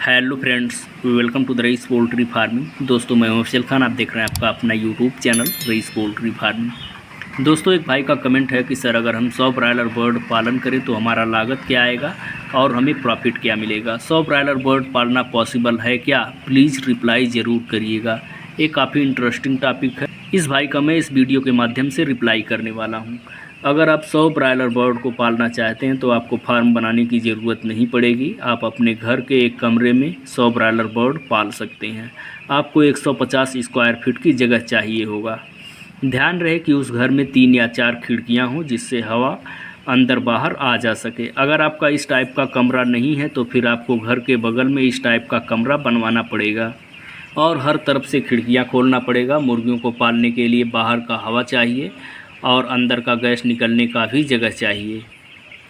Hello friends, welcome to the Rais poultry farming. दोस्तों, मैं हूं अफजल खान। आप देख रहे हैं आपका अपना YouTube channel rice poultry farming. दोस्तों, एक भाई का कमेंट है कि सर, अगर हम 100 ब्रायलर बर्ड पालन करें तो हमारा लागत क्या आएगा और हमें प्रॉफिट क्या मिलेगा। 100 ब्रायलर बर्ड पालना पॉसिबल है क्या? प्लीज़ रिप्लाई ज़रूर करिएगा। ये काफ़ी इंटरेस्टिंग टॉपिक है। इस भाई का मैं इस वीडियो के माध्यम से रिप्लाई करने वाला हूँ। अगर आप 100 ब्रायलर बर्ड को पालना चाहते हैं तो आपको फार्म बनाने की ज़रूरत नहीं पड़ेगी। आप अपने घर के एक कमरे में 100 ब्रायलर बर्ड पाल सकते हैं। आपको 150 स्क्वायर फीट की जगह चाहिए होगा। ध्यान रहे कि उस घर में 3 या 4 खिड़कियां हों जिससे हवा अंदर बाहर आ जा सके। अगर आपका इस टाइप का कमरा नहीं है तो फिर आपको घर के बगल में इस टाइप का कमरा बनवाना पड़ेगा और हर तरफ से खिड़कियां खोलना पड़ेगा। मुर्गियों को पालने के लिए बाहर का हवा चाहिए और अंदर का गैस निकलने का भी जगह चाहिए।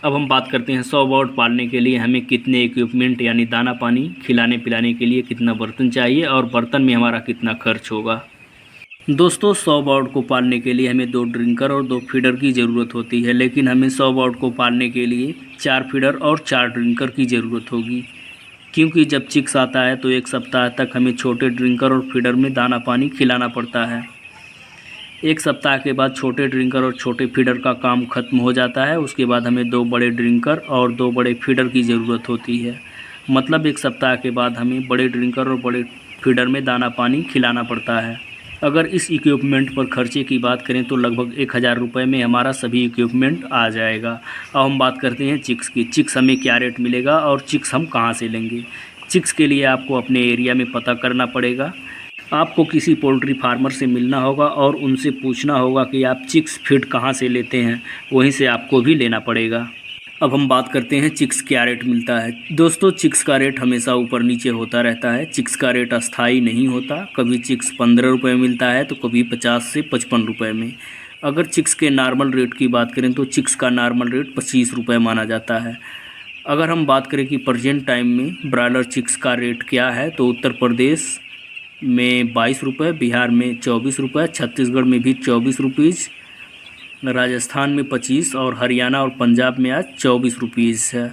अब हम बात करते हैं 100 बर्ड पालने के लिए हमें कितने इक्विपमेंट यानी दाना पानी खिलाने पिलाने के लिए कितना बर्तन चाहिए और बर्तन में हमारा कितना खर्च होगा। दोस्तों, 100 बर्ड को पालने के लिए हमें 2 ड्रिंकर और 2 फीडर की ज़रूरत होती है, लेकिन हमें 100 बर्ड को पालने के लिए 4 फीडर और 4 ड्रिंकर की ज़रूरत होगी, क्योंकि जब चिक्स आता है तो 1 सप्ताह तक हमें छोटे ड्रिंकर और फीडर में दाना पानी खिलाना पड़ता है। 1 सप्ताह के बाद छोटे ड्रिंकर और छोटे फीडर का काम ख़त्म हो जाता है। उसके बाद हमें 2 बड़े ड्रिंकर और 2 बड़े फीडर की ज़रूरत होती है। मतलब 1 सप्ताह के बाद हमें बड़े ड्रिंकर और बड़े फीडर में दाना पानी खिलाना पड़ता है। अगर इस इक्विपमेंट पर खर्चे की बात करें तो लगभग 1000 रुपये में हमारा सभी इक्विपमेंट आ जाएगा। अब हम बात करते हैं चिक्स की। चिक्स हमें क्या रेट मिलेगा और चिक्स हम कहाँ से लेंगे। चिक्स के लिए आपको अपने एरिया में पता करना पड़ेगा। आपको किसी पोल्ट्री फार्मर से मिलना होगा और उनसे पूछना होगा कि आप चिक्स फीड कहाँ से लेते हैं, वहीं से आपको भी लेना पड़ेगा। अब हम बात करते हैं चिक्स क्या रेट मिलता है। दोस्तों, चिक्स का रेट हमेशा ऊपर नीचे होता रहता है। चिक्स का रेट अस्थाई नहीं होता। कभी चिक्स 15 रुपये मिलता है तो कभी 50 से 55 रुपये में। अगर चिक्स के नॉर्मल रेट की बात करें तो चिक्स का नॉर्मल रेट 25 रुपये माना जाता है। अगर हम बात करें कि प्रेजेंट टाइम में ब्रायलर चिक्स का रेट क्या है तो उत्तर प्रदेश में 22 रुपये, बिहार में 24 रुपये, छत्तीसगढ़ में भी 24 रुपीज़, राजस्थान में 25 और हरियाणा और पंजाब में आज 24 रुपीज़ है।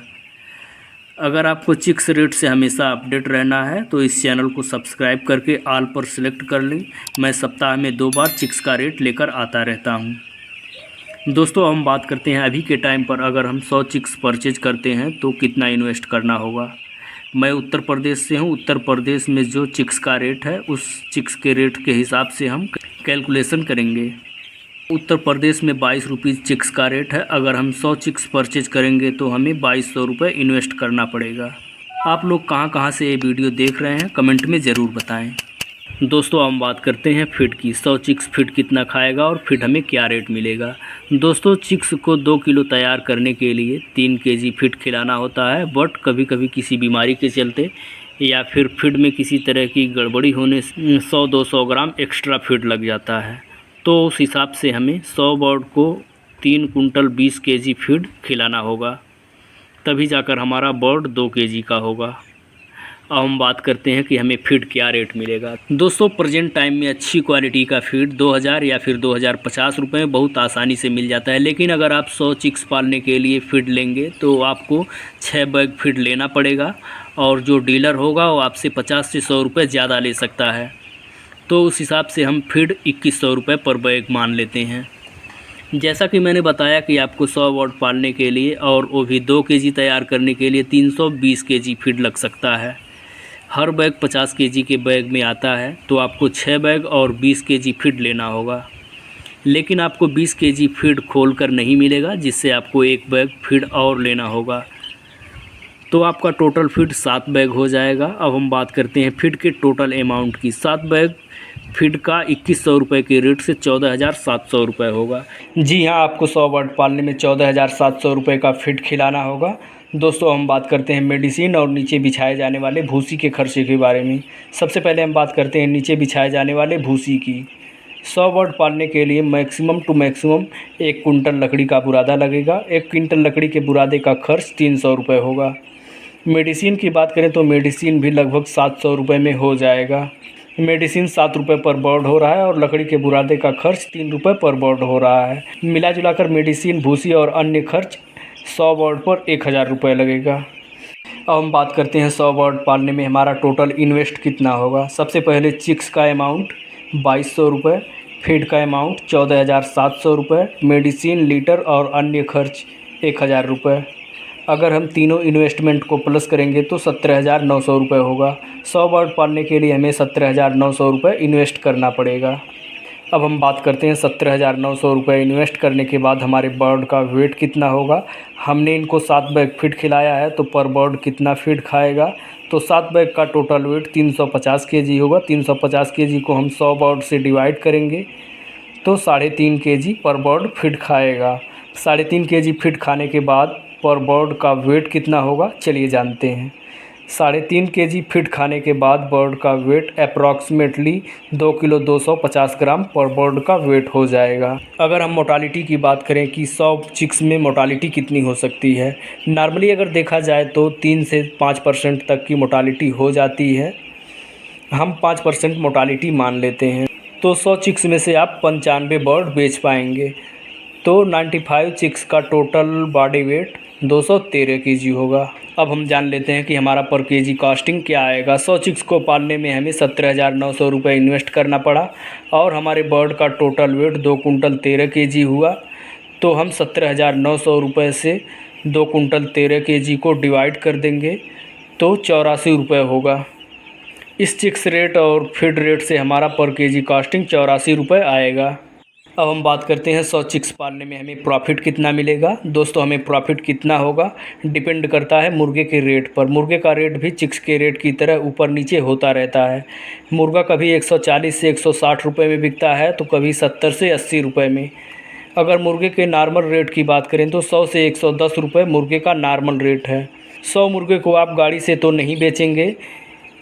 अगर आपको चिक्स रेट से हमेशा अपडेट रहना है तो इस चैनल को सब्सक्राइब करके ऑल पर सिलेक्ट कर लें। मैं सप्ताह में 2 बार चिक्स का रेट लेकर आता रहता हूं। दोस्तों, हम बात करते हैं अभी के टाइम पर अगर हम 100 चिक्स परचेज करते हैं तो कितना इन्वेस्ट करना होगा। मैं उत्तर प्रदेश से हूं। उत्तर प्रदेश में जो चिक्स का रेट है उस चिक्स के रेट के हिसाब से हम कैलकुलेशन करेंगे। उत्तर प्रदेश में 22 रुपीज़ चिक्स का रेट है। अगर हम 100 चिक्स परचेज करेंगे तो हमें 2200 रुपये इन्वेस्ट करना पड़ेगा। आप लोग कहां से ये वीडियो देख रहे हैं कमेंट में ज़रूर बताएं। दोस्तों, हम बात करते हैं फीड की। 100 चिक्स फीड कितना खाएगा और फीड हमें क्या रेट मिलेगा। दोस्तों, चिक्स को 2 किलो तैयार करने के लिए 3 केजी फीड खिलाना होता है, बट कभी कभी किसी बीमारी के चलते या फिर फीड में किसी तरह की गड़बड़ी होने से 100-200 ग्राम एक्स्ट्रा फीड लग जाता है। तो उस हिसाब से हमें 100 बर्ड को 3 कुंटल 20 केजी फीड खिलाना होगा, तभी जाकर हमारा बर्ड 2 केजी का होगा। अब हम बात करते हैं कि हमें फीड क्या रेट मिलेगा। दोस्तों, प्रेजेंट टाइम में अच्छी क्वालिटी का फीड 2000 या फिर 2050 रुपये में बहुत आसानी से मिल जाता है। लेकिन अगर आप 100 चिक्स पालने के लिए फीड लेंगे तो आपको 6 बैग फीड लेना पड़ेगा और जो डीलर होगा वो आपसे 50 से 100 रुपये ज़्यादा ले सकता है। तो उस हिसाब से हम फीड 2100 रुपये पर बैग मान लेते हैं। जैसा कि मैंने बताया कि आपको 100 बर्ड पालने के लिए और वो भी 2 केजी तैयार करने के लिए 320 केजी फीड लग सकता है। हर बैग 50 केजी के बैग में आता है, तो आपको 6 बैग और 20 केजी फीड लेना होगा। लेकिन आपको 20 केजी फीड खोलकर नहीं मिलेगा, जिससे आपको 1 बैग फीड और लेना होगा। तो आपका टोटल फीड 7 बैग हो जाएगा। अब हम बात करते हैं फीड के टोटल अमाउंट की। 7 बैग फीड का 2100 रुपये के रेट से 14700 रुपये होगा। जी हाँ, आपको 100 बर्ड पालने में 14700 रुपये का फीड खिलाना होगा। दोस्तों, हम बात करते हैं मेडिसिन और नीचे बिछाए जाने वाले भूसी के खर्चे के बारे में। सबसे पहले हम बात करते हैं नीचे बिछाए जाने वाले भूसी की। 100 बर्ड पालने के लिए मैक्सिमम टू मैक्सिमम 1 कुंटल लकड़ी का बुरादा लगेगा। 1 क्विंटल लकड़ी के बुरादे का खर्च 300 रुपये होगा। मेडिसिन की बात करें तो मेडिसिन भी लगभग 700 रुपये में हो जाएगा। मेडिसिन 7 रुपये पर बर्ड हो रहा है और लकड़ी के बुरादे का खर्च 3 रुपये पर बर्ड हो रहा है। मिला जुलाकर मेडिसिन, भूसी और अन्य खर्च 100 बर्ड पर 1000 रुपये लगेगा। अब हम बात करते हैं 100 बर्ड पालने में हमारा टोटल इन्वेस्ट कितना होगा। सबसे पहले चिक्स का अमाउंट 2200 रुपये, फीड का अमाउंट 14,700 रुपये, मेडिसिन, लीटर और अन्य खर्च 1000 रुपये। अगर हम तीनों इन्वेस्टमेंट को प्लस करेंगे तो 17,900 रुपये होगा। 100 बर्ड पालने के लिए हमें 17,900 रुपये इन्वेस्ट करना पड़ेगा। अब हम बात करते हैं 17,900 रुपये इन्वेस्ट करने के बाद हमारे बर्ड का वेट कितना होगा। हमने इनको 7 बैग फीड खिलाया है तो पर बर्ड कितना फीड खाएगा, तो 7 बैग का टोटल वेट 350 केजी होगा। 350 केजी को हम 100 बर्ड से डिवाइड करेंगे तो 3.5 केजी पर बर्ड फीड खाएगा। 3.5 केजी फीड खाने के बाद पर बर्ड का वेट कितना होगा, चलिए जानते हैं। 3.5 केजी फीड खाने के बाद बर्ड का वेट अप्रॉक्सीमेटली 2 किलो 250 ग्राम पर बर्ड का वेट हो जाएगा। अगर हम मोटालिटी की बात करें कि 100 चिक्स में मोटालिटी कितनी हो सकती है, नॉर्मली अगर देखा जाए तो 3 से 5% तक की मोटालिटी हो जाती है। हम 5% मोटालिटी मान लेते हैं तो 100 चिक्स में से आप 95 बर्ड बेच पाएंगे। तो 95 चिक्स का टोटल बॉडी वेट 213 केजी होगा। अब हम जान लेते हैं कि हमारा पर केजी कॉस्टिंग क्या आएगा। 100 चिक्स को पालने में हमें 17,900 रुपये इन्वेस्ट करना पड़ा और हमारे बर्ड का टोटल वेट 2 कुंटल 13 केजी हुआ। तो हम 17,900 रुपये से 2 कुंटल 13 केजी को डिवाइड कर देंगे तो 84 रुपये होगा। इस चिक्स रेट और फीड रेट से हमारा पर केजी कॉस्टिंग 84 रुपये आएगा। अब हम बात करते हैं 100 चिक्स पालने में हमें प्रॉफिट कितना मिलेगा। दोस्तों, हमें प्रॉफिट कितना होगा डिपेंड करता है मुर्गे के रेट पर। मुर्गे का रेट भी चिक्स के रेट की तरह ऊपर नीचे होता रहता है। मुर्गा कभी 140 से 160 रुपये में बिकता है तो कभी 70 से 80 रुपये में। अगर मुर्गे के नॉर्मल रेट की बात करें तो 100 से 110 रुपये मुर्गे का नॉर्मल रेट है। 100 मुर्गे को आप गाड़ी से तो नहीं बेचेंगे,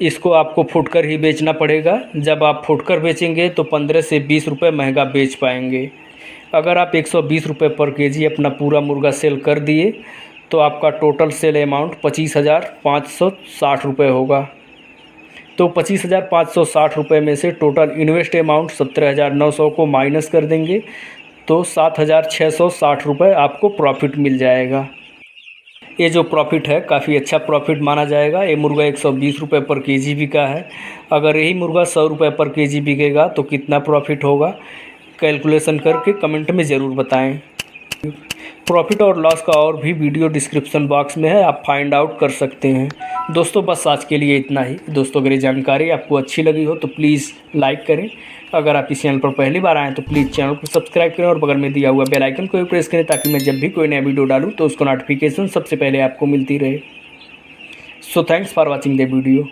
इसको आपको फुटकर ही बेचना पड़ेगा। जब आप फुटकर बेचेंगे तो 15 से 20 रुपये महंगा बेच पाएंगे। अगर आप 120 रुपये पर केजी अपना पूरा मुर्गा सेल कर दिए तो आपका टोटल सेल अमाउंट 25,560 रुपये होगा। तो 25,560 रुपये में से टोटल इन्वेस्ट अमाउंट 17,900 को माइनस कर देंगे तो 7,660 रुपये आपको प्रॉफिट मिल जाएगा। ये जो प्रॉफिट है काफ़ी अच्छा प्रॉफिट माना जाएगा। ये मुर्गा 120 रुपये पर केजी बिका है। अगर यही मुर्गा 100 रुपये पर केजी बिकेगा तो कितना प्रॉफिट होगा, कैलकुलेशन करके कमेंट में ज़रूर बताएं। प्रॉफिट और लॉस का और भी वीडियो डिस्क्रिप्शन बॉक्स में है, आप फाइंड आउट कर सकते हैं। दोस्तों, बस आज के लिए इतना ही। दोस्तों, अगर ये जानकारी आपको अच्छी लगी हो तो प्लीज़ लाइक करें। अगर आप इस चैनल पर पहली बार आएँ तो प्लीज़ चैनल को सब्सक्राइब करें और बगल में दिया हुआ बेल आइकन को भी प्रेस करें ताकि मैं जब भी कोई नया वीडियो डालूँ तो उसको नोटिफिकेशन सबसे पहले आपको मिलती रहे। So thanks for watching the video.